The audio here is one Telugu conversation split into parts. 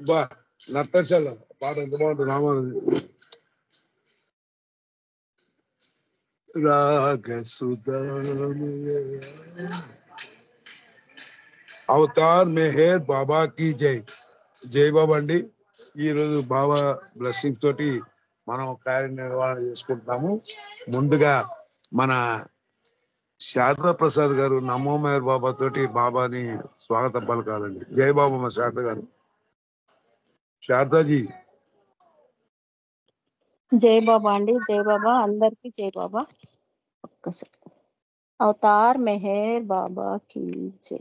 అబ్బా నర్తశాల పాట ఎంత బాగుంటుంది రామానుజు. అవతార్ మెహర్ బాబా కి జై. జై బాబా అండి. ఈరోజు బాబా బ్లెస్సింగ్ తోటి మనం కార్యనిర్వహణ చేసుకుంటున్నాము. ముందుగా మన శారదా ప్రసాద్ గారు నమో మేర్ బాబా తోటి బాబాని స్వాగతం పలకాలండి. జై బాబా మా శారద గారు. శారదాజీ జై బాబా అండి. జై బాబా అందరికి జై బాబా. ఒక్కసారి అవతార్ మెహర్ బాబా కి జై.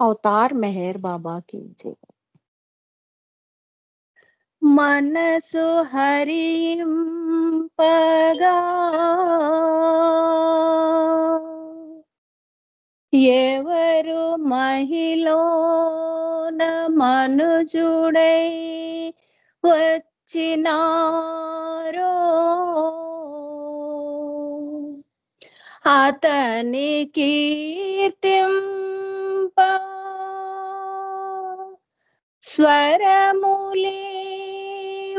అవతార్ మెహర్ బాబా కి జై. మనసు హరింపగా ఎవరు మహిళన మనుజుడై వచ్చినారో అతని కీర్తింప స్వరములే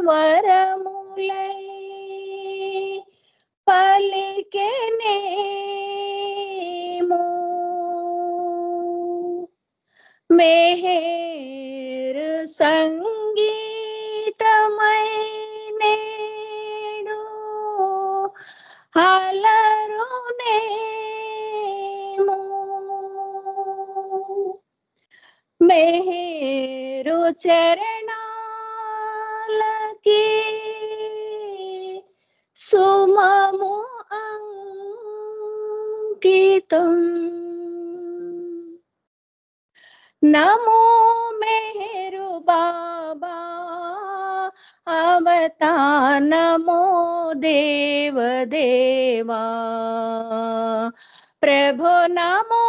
వరములై పలికెనేమో మెహర్ సంగీతమై నేడు అలరునేమో మెహరు చరణాలకి సుమము అంకితం నమో మెహరు బాబా అవతార్ నమో దేవ దేవా ప్రభు నమో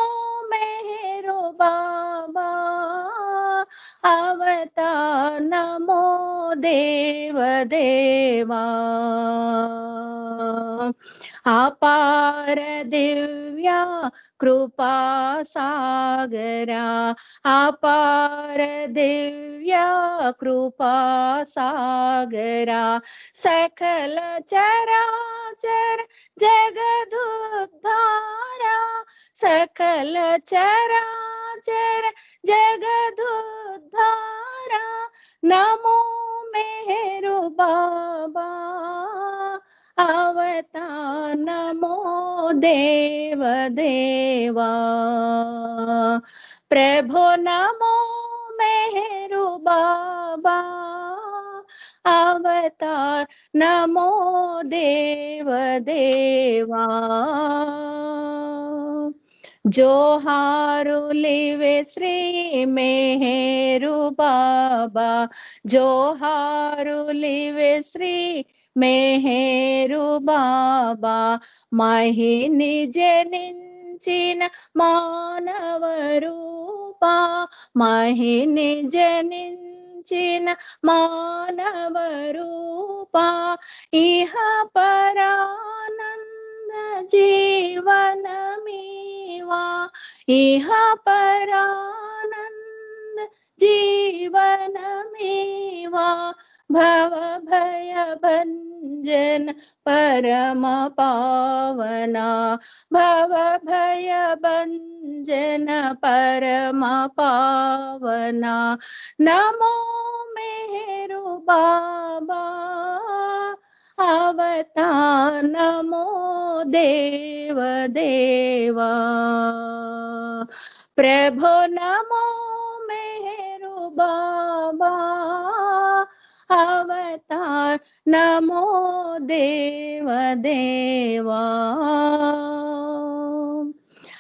మెహరు బాబా అవతార్ నమో దేవ దేవా అపార దివ్య కృపా సాగరా అపార దివ్య కృపా సాగరా సకల చరాచర జగదుద్ధారా సకల చరాచర జగదుద్ధారా నమో మెహరు బాబా అవతార్ నమో దేవ దేవా ప్రభు నమో మెహరు బాబా అవతార్ నమో దేవ దేవా జోహారులివే శ్రీ మెహరు బాబా జోహారులివే శ్రీ మెహరు బాబా మహిని జనించిన మానవ రూపా మహిని జనించిన మానవ రూపా ఇహ పరానంద జీవనమీవా ఇహ పరానంద జీవనమీవా భవ భయ భంజన పరమ పావనా భవ భయ భంజన పరమ పావనా నమో మెహరు బాబా అవతార్ నమో దేవ దేవా ప్రభు నమో మెహరు బాబా అవతార్ నమో దేవ దేవా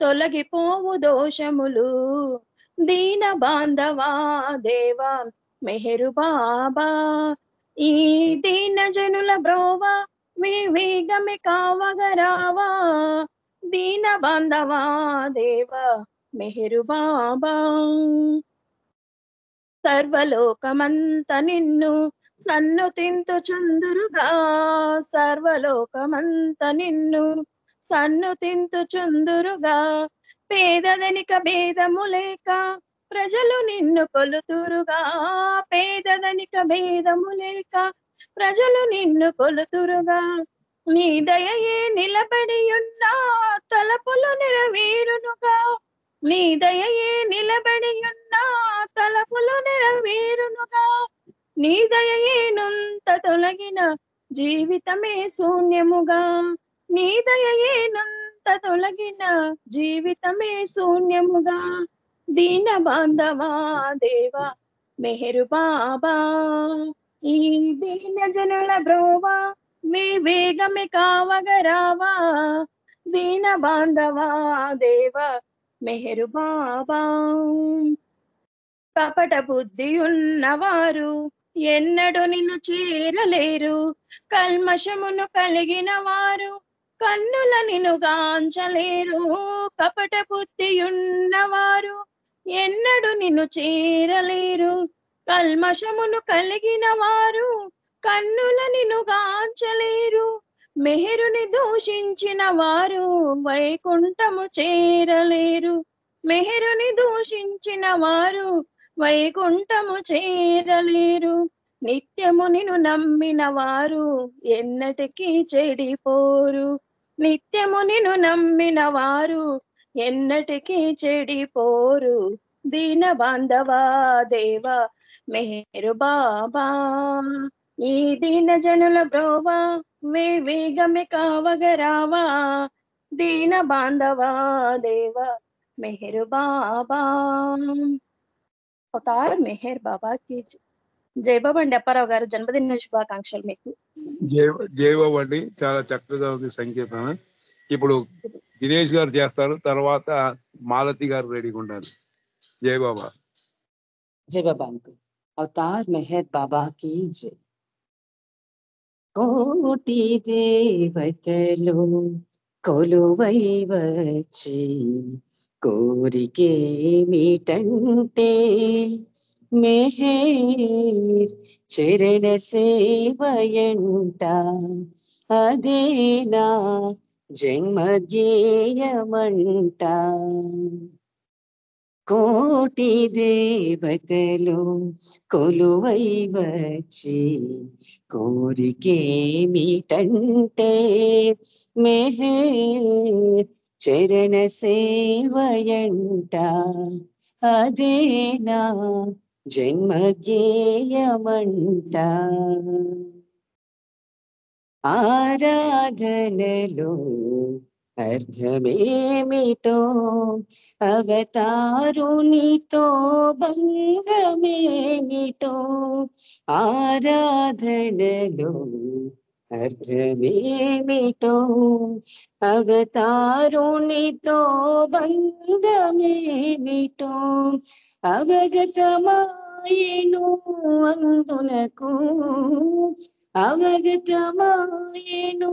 తొలగిపోవు దోషములు. దీన బాంధవా దేవా మెహరు బాబా, ఈ దీన జనుల బ్రోవా వివేగమే కావగరావా. దీన బాంధవా దేవా మెహరు బాబా, సర్వలోకమంత నిన్ను సన్నుతింతుచుందురుగా. సర్వలోకమంత నిన్ను సన్నుతింతుచుందురుగా. పేదదనిక భేదము లేక ప్రజలు నిన్ను కొలుతురుగా. పేదదనిక భేదము లేక ప్రజలు నిన్ను కొలుతురుగా. నీ దయయే నిలబడి ఉన్న తలపులు నెరవేరునుగా. నీ దయయే నిలబడి ఉన్న తలపులు నెరవేరునుగా. నీ దయయేనుంత తొలగిన జీవితమే శూన్యముగా. నీ దయయేనుంత తొలగిన జీవితమే శూన్యముగా. దీన బాంధవా దేవా మెహరు బాబా, ఈ దీన జనుల బ్రోవా వివేగమే కావగరావా. దీన బాంధవా దేవా మెహరు బాబా, కపట బుద్ధి ఉన్నవారు ఎన్నడూ నిన్ను చేరలేరు. కల్మషమును కలిగిన వారు కన్నుల నిన్ను గాంచలేరు. కపట బుద్ధి ఉన్నవారు ఎన్నడూ నిన్ను చేరలేరు. కల్మషమును కలిగిన వారు కన్నుల నిన్ను గాంచలేరు. మెహరుని దూషించిన వారు వైకుంఠము చేరలేరు. మెహరుని దూషించిన వారు వైకుంఠము చేరలేరు. నిత్యము నిన్ను నమ్మిన వారు ఎన్నటికీ చెడిపోరు. నిత్యము నిన్ను నమ్మిన వారు ఎన్నటికీ చెడిపోరు. దీన బాంధవా దేవా మెహరు బాబా, ఈ దీన జనుల బ్రోవా వివేగమే కావగరావా. దీన బాంధవా దేవా మెహరు బాబా, అవతార్ మెహర్ బాబా కి జై బాబా అండి. అప్పారావు గారు జన్మదిన శుభాకాంక్షలు మీకు. జై బాబు అండి, చాలా చక్కగా ఉంది సంకీర్తన. ఇప్పుడు దినేష్ గారు చేస్తారు, తర్వాత మాలతి గారు రెడీగా ఉంటారు. జై బాబా. జై బాబా అంకుల్. అవతార్ మెహర్ బాబా की जय. కోటి దేవతలు కొలువై వచ్చి కోరికేమిటంటే మెహర్ చరణ సేవయంట. అదే నా జన్మధ్యేయమంట. కోటి దేవతలు కొలువై వచ్చి కోరికేమిటంటే మెహర్ చరణ సేవయంట. అదే నా జన్మధ్యేయమంట. ఆరాధనలో అర్థమేమిటో అవతారునితో బంధమేమిటో. ఆరాధనలో అర్థమేమిటో అవతారునితో బంధమేమిటో. అవగతమాయెను అందునకు అవగతమాయెను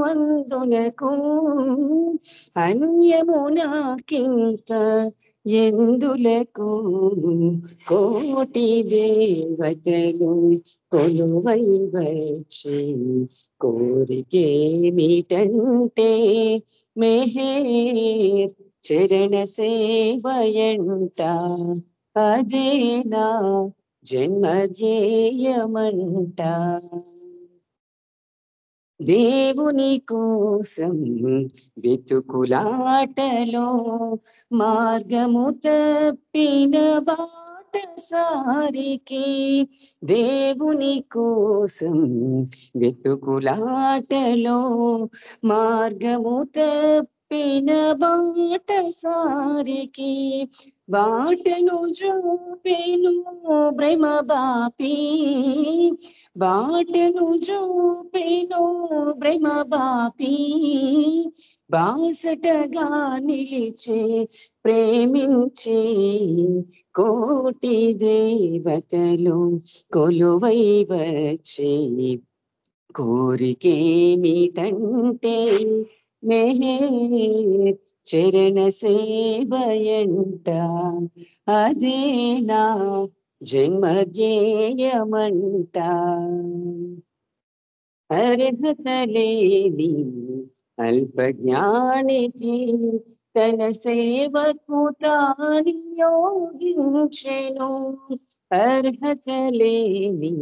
అందునకు. అన్యమునాకింక ఎందులకు. కోటి దేవతలు కొలువై వచ్చి కోరికేమిటంటే మెహర్ చరణ సేవయంట. అదే నా జన్మధ్యేయమంట. దేవుని కోసం వెతుకులాటలో మార్గము తప్పిన బాటసారికి. దేవుని కోసం వెతుకులాటలో మార్గము తప్పిన చూపిన బాటసారికి బాటను చూపెను భ్రమ బాపి బాటను చూపెను భ్రమ బాపి బాసటగా నిలిచే ప్రేమించి కోటి దేవతలు కొలువై వచ్చి కోరికేమిటంటే మెహేర్ చరణ సేవయంట అదే నా జన్మధ్యేయమంట అర్హత లేని అల్పజ్ఞానికి తన సేవకు తాను యోగించెను అర్హత లేని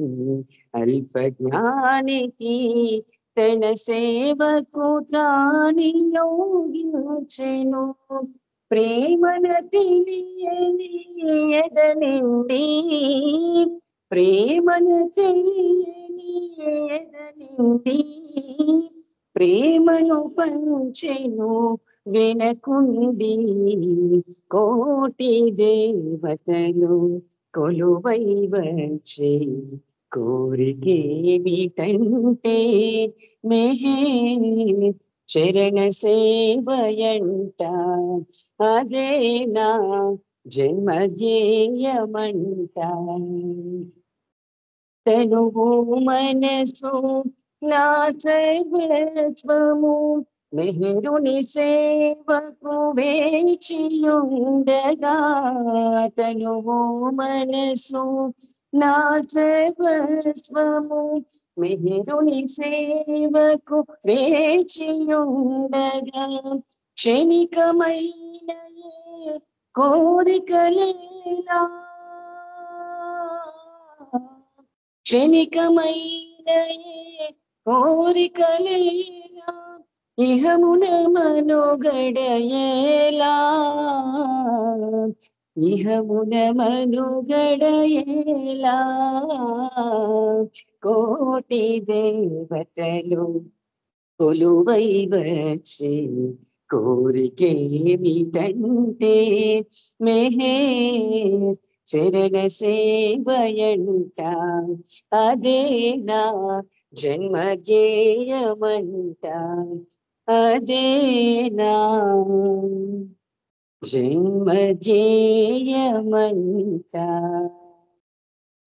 అల్పజ్ఞానికి తన సేవకు తాను యోగించెను ప్రేమన తెలియని ఎదనిండి ప్రేమన తెలియని ఎదనిండి ప్రేమను పంచెను వెనకుండి కోటి దేవతలు కొలువై వచ్చే కోరికేమిటంటే మెహేర్ చరణ సేవయంట అదే నా జన్మధ్యేయమంట తనువు మనసు నా సర్వస్వము మెహరుని సేవకు వేచియుండగా తనువు మనసు నా సర్వస్వము మెహరుని సేవకు వేచియుండగా క్షణికమైన కోరికలేలా క్షణికమైన కోరికలేలా ఇహమున మనుగడయేలా ఇహమున మనుగడయేలా కోటి దేవతలు కొలువై వచ్చి కోరికేమిటంటే మెహేర్ చరణ సేవయంట అదే నా జన్మధ్యేయమంట అదే నా జన్మధ్యేయమంట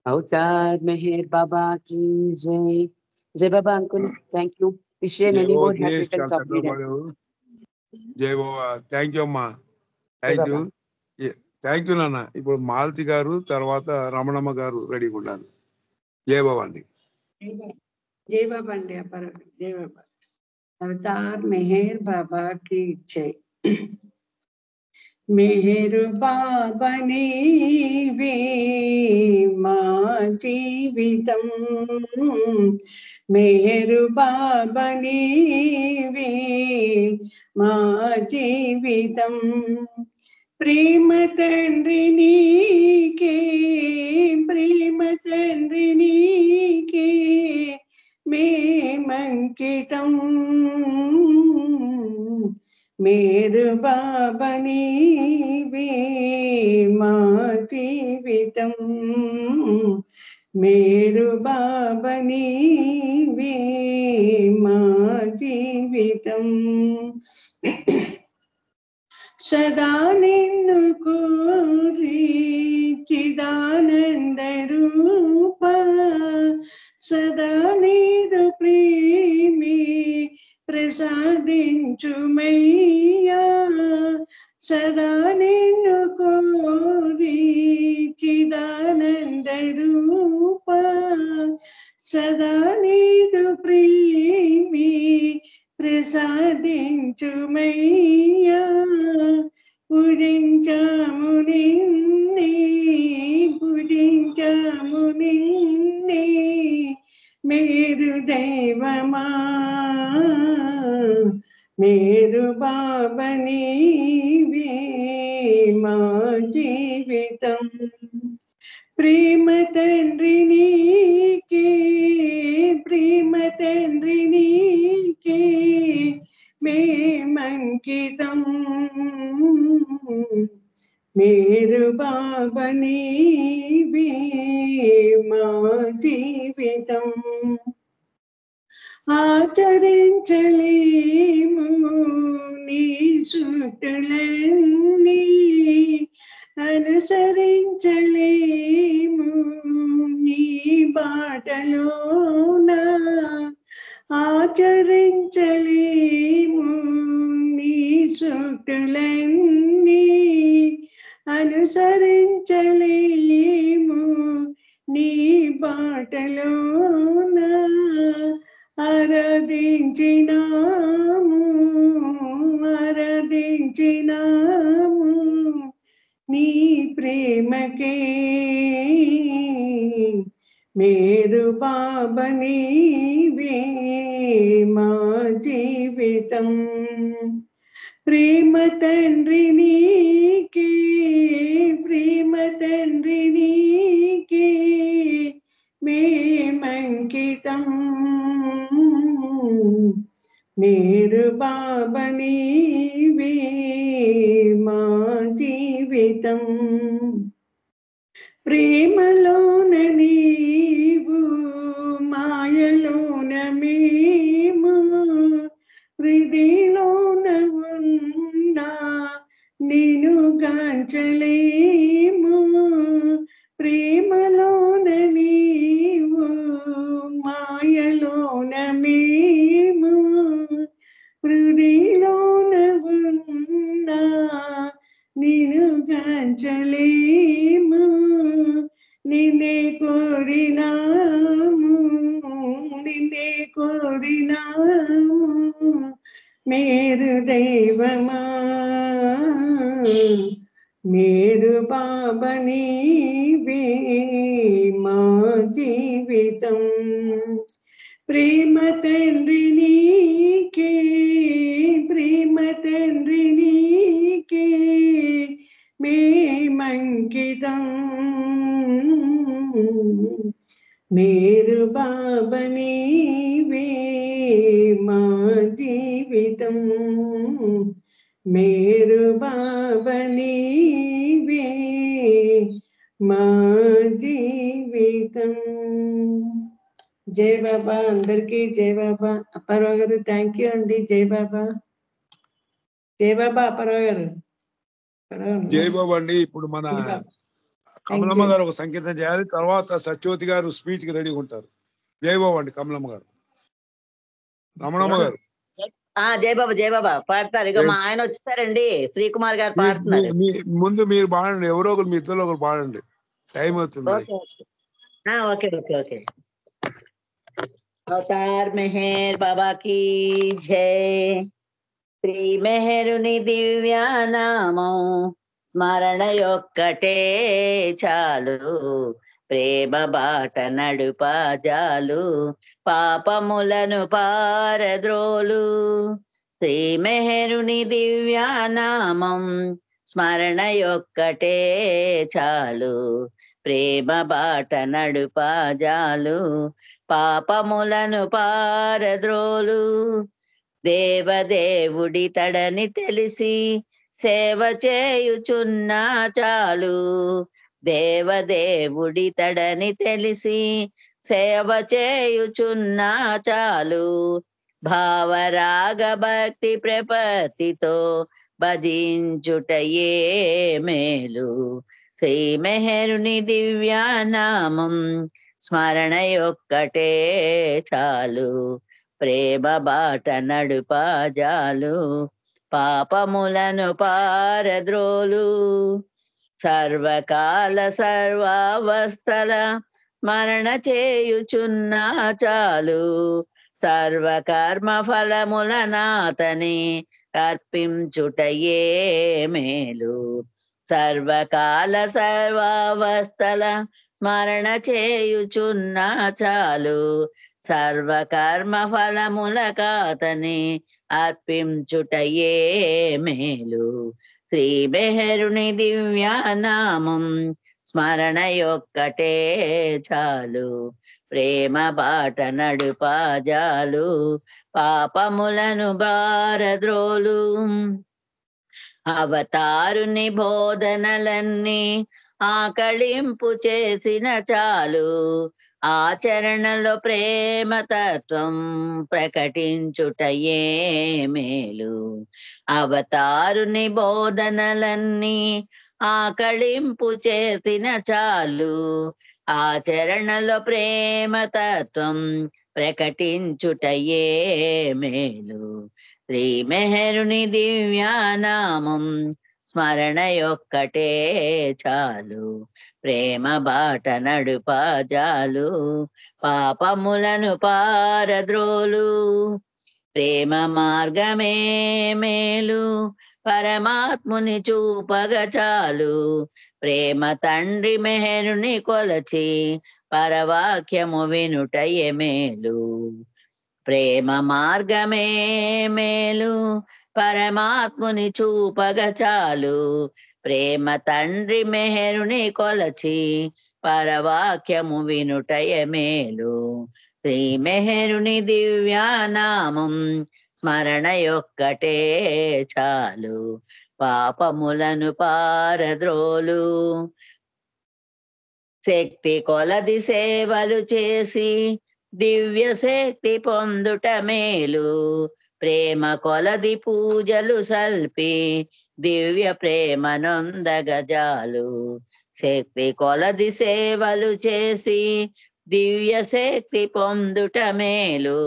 అవతార్ మెహర్ బాబా की जय जय Baba uncle thank you wish you many more happy returns of the day జై బాబా థ్యాంక్ యూ అమ్మా जय thank you Baba thank you నాన్న ఇప్పుడు మాలతి గారు తర్వాత రమణమ్మ గారు రెడీగా ఉన్నారు జై బాబా అండి जय बाबा अंडी अपर जय बाबा अवतार मेहर बाबा की जय मेहर बाबा नीवे मा जीवितम मेहर बाबा नीवे मा जीवितम प्रेम तंड्रि नीके प्रेम तंड्रि नीके మేమంకితం మేరు బాబా నీవే మా జీవితం మేరు బాబా నీవే మా జీవితం సదా నిన్ను కోరి చిదానంద రూప సదా నీదు ప్రేమి ప్రసాదించుమయ్యా సదా నిన్ను కోరి చిదానంద రూప సదా నీదు ప్రేమి ప్రసాదించుమయ్యా పూజించాము నిన్నే పూజించాము నిన్నే మేరు దైవమా మేరు బాబా నీవే మా జీవితం ప్రేమ తండ్రి నీకే ప్రేమ తండ్రి నీకే మేమంకితం మేరు బాబా నీవే మా జీవితం ఆచరించలేము నీ సూక్తులన్నీ అనుసరించలేము నీ బాటలోన ఆచరించలేము నీ సూక్తులన్నీ అనుసరించలేము నీ బాటలోన ఆరాధించినాము ఆరాధించినాము నీ ప్రేమకే మేరు బాబా నీవే మా జీవితం ప్రేమ తండ్రి నీకే ప్రేమ తండ్రి నీకే మేమంకితం మేరు బాబా నీవే మా జీవితం ప్రేమలోన నీవు మాయలోన మేము హృదయలోన ఉన్నా నిన్ను గాంచలేము ప్రేమలోన నీవు మాయలోన మేము హృదయలోన ఉన్నా నిన్ను గాంచలేము నిన్నే కోరినాము నిన్నే కోరినాము మేరు దైవమా మేరు బాబా నీవే మా జీవితం ప్రేమ తండ్రి నీకే ప్రేమ తండ్రి నీకే మేమంకితం మేరు బాబా నీవే మా జీవితం మేరు బాబా నీవే మా జీవితం జై బాబా అందరికీ జై బాబా అప్పారావు గారు థ్యాంక్ యూ అండి జై బాబా అప్పారావు గారు జై బాబా అండి. ఇప్పుడు మన కమలమ్మ గారు ఒక సంకేతం చేయాలి, తర్వాత సత్యవతి గారు స్పీచ్ కి రెడీగా ఉంటారు. జై బాబా అండి కమలమ్మ గారు. రమణమ్మ గారు జై బాబా పాడతారు. ఇక మా ఆయన వచ్చారండి, శ్రీకుమార్ గారు పాడుతున్నారు. ముందు మీరు పాడండి, ఎవరో ఒకరు మీ ఇద్దరు ఒకరు పాడండి, టైం అవుతుంది. Okay okay okay. Avatar Meher Baba కీ జై. శ్రీ మెహరుని దివ్యానామం స్మరణ యొక్కటే చాలు, ప్రేమ బాట నడుపాజాలు, పాపములను పారద్రోలు. శ్రీ మెహరుని దివ్యానామం స్మరణ యొక్కటే చాలు, ప్రేమ బాట నడుపాజాలు, పాపములను పారద్రోలు. దేవదేవుడి తడని తెలిసి సేవ చేయుచున్నా చాలు, దేవదేవుడి తడని తెలిసి సేవ చేయుచున్నా చాలు, భావరాగ భక్తి ప్రపత్తితో భజించుటయే మేలు. శ్రీ మెహరుని దివ్యానామం స్మరణ యొక్కటే చాలు, ప్రేమ బాట నడుపాజాలు, పాపములను పారద్రోలు. సర్వకాల సర్వావస్థల స్మరణ చేయుచున్నా చాలు, సర్వకర్మ ఫలముల నాతని అర్పించుటయే మేలు. సర్వకాల సర్వావస్థల స్మరణ చేయుచున్నా చాలు, సర్వకర్మ ఫలముల కాతని అర్పించుటయే మేలు. శ్రీ మెహరుని దివ్యానామం స్మరణ యొక్కటే చాలు, ప్రేమ బాట నడుపాజాలు పాపములను భారద్రోలు అవతారుని బోధనలన్నీ ఆకళింపు చేసిన చాలు ఆచరణలో ప్రేమ తత్వం ప్రకటించుటయే మేలు అవతారుని బోధనలన్నీ ఆకళింపు చేసిన చాలు ఆచరణలో ప్రేమ తత్వం ప్రకటించుటయే మేలు శ్రీ మెహరుని దివ్యానామం స్మరణ యొక్కటే చాలు ప్రేమ బాట నడుపాజాలు పాపములను పారద్రోలు ప్రేమ మార్గమే మేలు పరమాత్ముని చూపగ చాలు ప్రేమ తండ్రి మెహరుని కొలచి పరవాక్యము వినుటయే మేలు ప్రేమ మార్గమే మేలు పరమాత్ముని చూపగ చాలు ప్రేమ తండ్రి మెహరుని కొలచి పరవాక్యము వినుటయే మేలు శ్రీ మెహరుని దివ్యానామం స్మరణ యొక్కటే చాలు పాపములను పారద్రోలు శక్తి కొలది సేవలు చేసి దివ్య శక్తి పొందుట మేలు ప్రేమ కొలది పూజలు సల్పి దివ్య ప్రేమ నొందగజాలు శక్తి కొలది సేవలు చేసి దివ్య శక్తి పొందుట మేలు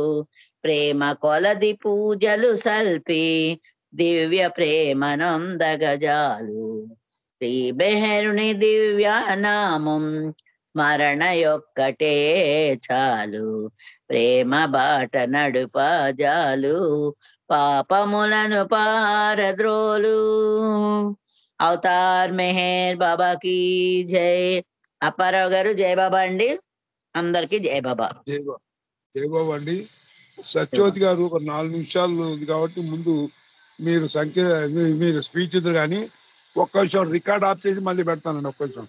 ప్రేమ కొలది పూజలు సల్పి దివ్య ప్రేమ నొందగజాలు శ్రీ మెహరుని దివ్యానామం స్మరణ యొక్కటే చాలు ప్రేమ బాట నడుపాజాలు పాపములను పారద్రోలు అవతార్ మెహర్ బాబా की జై అప్పారావు గారు జై బాబా అండి అందరికి జై బాబా జై బాబా అండి సత్యవతి గారు ఒక 4 నిమిషాలు ఉంది కాబట్టి ముందు మీరు మీరు స్పీచ్ ఇద్దరు కానీ ఒక్క నిమిషం రికార్డ్ ఆఫ్ చేసి మళ్ళీ పెడతానండి ఒక్క నిమిషం